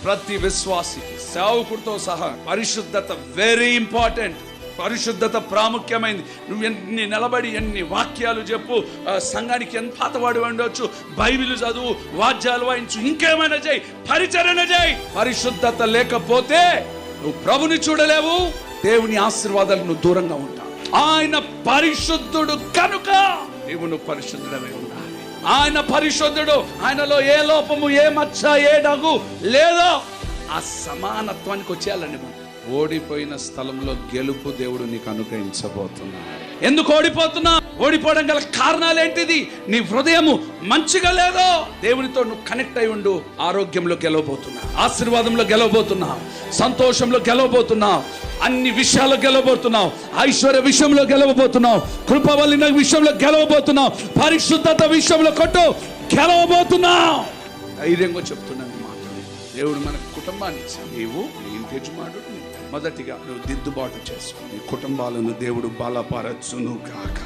ప్రతి విశ్వాసికి సేవకుడితో సహా పరిశుద్ధత వెరీ ఇంపార్టెంట్. పరిశుద్ధత ప్రాముఖ్యమైనది. నువ్వు ఎన్ని నిలబడి ఎన్ని వాక్యాలు చెప్పు, సంఘానికి ఎంత పాతవాడు ఉండొచ్చు, బైబిల్ చదువు, వాద్యాలు వాయించు, ఇంకేమైనా చేయి, పరిచరణ చేయి, పరిశుద్ధత లేకపోతే నువ్వు ప్రభుని చూడలేవు, దేవుని ఆశీర్వాదాలకు నువ్వు దూరంగా ఉంటావు. ఆయన పరిశుద్ధుడు కనుక నువ్వు పరిశుద్ధుడవై ఉండాలి. ఆయన పరిశుద్ధుడు, ఆయనలో ఏ లోపము, ఏ మచ్చ, ఏ డగు లేదో ఆ సమానత్వానికి వచ్చేయాలండి. మనం ఓడిపోయిన స్థలంలో గెలుపు దేవుడు నీకు అనుగ్రహించబోతున్నాడు. ఎందుకు ఓడిపోతున్నా? ఓడిపోవడం గల కారణాలు ఏంటిది? నీ హృదయము మంచిగా లేదో. దేవునితో నువ్వు కనెక్ట్ అయి ఉండు. ఆరోగ్యంలో గెలవబోతున్నావు, ఆశీర్వాదంలో గెలవబోతున్నావు, సంతోషంలో గెలవబోతున్నావు, అన్ని విషయాల్లో గెలవబోతున్నావు, ఐశ్వర్య విషయంలో గెలవబోతున్నావు, కృపవల్లిన విషయంలో గెలవబోతున్నావు, పరిశుద్ధత విషయంలో కొట్టు గెలవబోతున్నావు. ధైర్యంగా చెప్తున్నాను మాటలు. దేవుడు మనకు కుటుంబాన్ని ఇచ్చాడు. నీవు నీ ఇంటి యజమానుడు మొదటిగా నువ్వు దిద్దుబాటు చేసుకో. నీ కుటుంబాలను దేవుడు బలపరచును గాక.